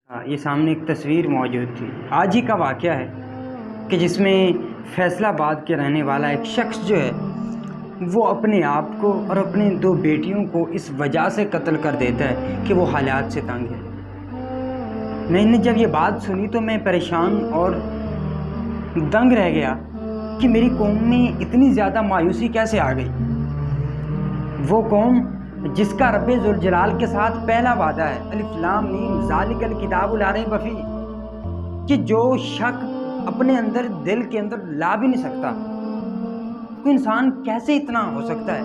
یہ سامنے ایک تصویر موجود تھی، آج ہی کا واقعہ ہے کہ جس میں فیصل آباد کے رہنے والا ایک شخص جو ہے وہ اپنے آپ کو اور اپنی 2 بیٹیوں کو اس وجہ سے قتل کر دیتا ہے کہ وہ حالات سے تنگ ہے۔ میں نے جب یہ بات سنی تو میں پریشان اور دنگ رہ گیا کہ میری قوم میں اتنی زیادہ مایوسی کیسے آ گئی۔ وہ قوم جس کا رب ذوالجلال کے ساتھ پہلا وعدہ ہے، الف لام میم ذالک الکتاب لا ریب فیہ، کہ جو شک اپنے اندر دل کے اندر لا بھی نہیں سکتا، کوئی انسان کیسے اتنا ہو سکتا ہے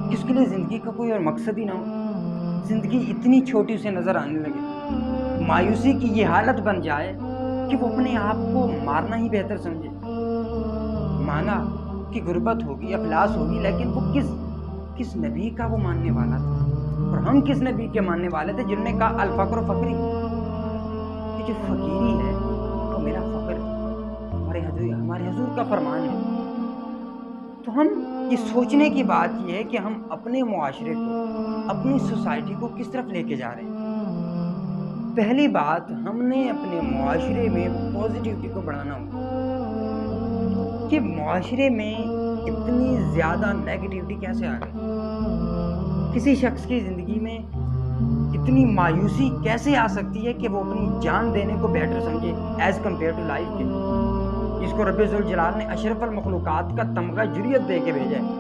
کہ اس کے لیے زندگی کا کوئی اور مقصد ہی نہ ہو، زندگی اتنی چھوٹی اسے نظر آنے لگے، مایوسی کی یہ حالت بن جائے کہ وہ اپنے آپ کو مارنا ہی بہتر سمجھے۔ مانا کہ غربت ہوگی، افلاس ہوگی، لیکن وہ کس نبی کا وہ ماننے والا تھا، اور ہم کس نبی کے ماننے والے تھے جنہوں نے کہا الفقر فقری، کہ جو فقیری ہے وہ میرا فقر ہے، ہمارے حضور کا فرمان ہے۔ تو ہم یہ سوچنے کی بات یہ ہے کہ ہم اپنے معاشرے کو، اپنی سوسائٹی کو کس طرف لے کے جا رہے ہیں۔ پہلی بات، ہم نے اپنے معاشرے میں پازیٹیوٹی کو بڑھانا ہوگا کہ معاشرے میں اتنی زیادہ نیگیٹیوٹی کیسے آ گئی، کسی شخص کی زندگی میں اتنی مایوسی کیسے آ سکتی ہے کہ وہ اپنی جان دینے کو بیٹر سمجھے ایز کمپیئر ٹو لائف کے، جس کو رب ذوالجلال نے اشرف المخلوقات کا تمغہ جریت دے کے بھیجا ہے،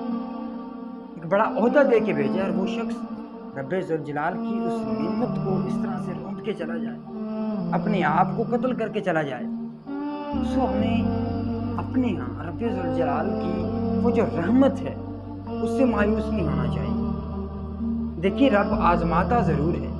ایک بڑا عہدہ دے کے بھیجا ہے، اور وہ شخص رب ذوالجلال کی اس نعمت کو اس طرح سے روند کے چلا جائے، اپنے آپ کو قتل کر کے چلا جائے۔ سو ہمیں اپنے ہاں رب ذوالجلال کی وہ جو رحمت ہے اس سے مایوس نہیں ہونا چاہیے۔ دیکھیے، رب آزماتا ضرور ہے،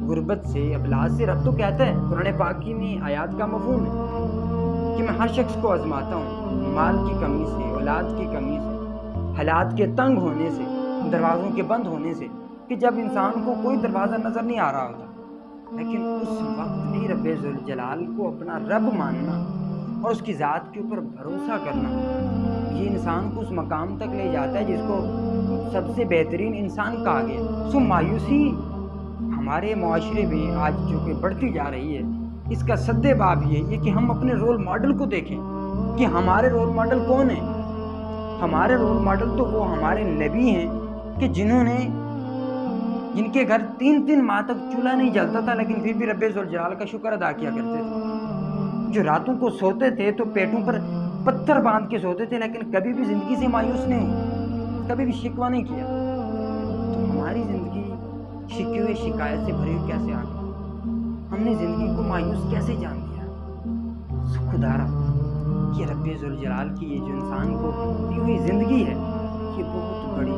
غربت سے، افلاس سے رب تو کہتا ہے، قرآن پاک کی میں آیات کا مفہوم ہے کہ میں ہر شخص کو آزماتا ہوں، مال کی کمی سے، اولاد کی کمی سے، حالات کے تنگ ہونے سے، دروازوں کے بند ہونے سے، کہ جب انسان کو کوئی دروازہ نظر نہیں آ رہا ہوتا، لیکن اس وقت بھی رب ذوالجلال کو اپنا رب ماننا اور اس کی ذات کے اوپر بھروسہ کرنا، یہ انسان کو اس مقام تک لے جاتا ہے جس کو سب سے بہترین انسان کہا گیا۔ سو مایوسی ہمارے معاشرے میں آج جو کہ بڑھتی جا رہی ہے، اس کا سد باب یہ ہے کہ ہم اپنے رول ماڈل کو دیکھیں کہ ہمارے رول ماڈل کون ہیں۔ ہمارے رول ماڈل تو وہ ہمارے نبی ہیں کہ جن کے گھر 3 ماہ تک چولہا نہیں جلتا تھا، لیکن پھر بھی رب ذوالجلال کا شکر ادا کیا کرتے تھے، جو راتوں کو سوتے تھے تو پیٹوں پر پتھر باندھ کے سوتے تھے، لیکن کبھی بھی زندگی سے مایوس نہیں ہوئے، کبھی بھی شکوہ نہیں کیا۔ تو ہماری زندگی شکوے شکایت سے بھری ہوئی کیسے آ گئی؟ ہم نے زندگی کو مایوس کیسے جان دیا؟ خدا را یہ رب ذوالجلال کی یہ جو انسان کو دی ہوئی زندگی ہے، یہ بہت بڑی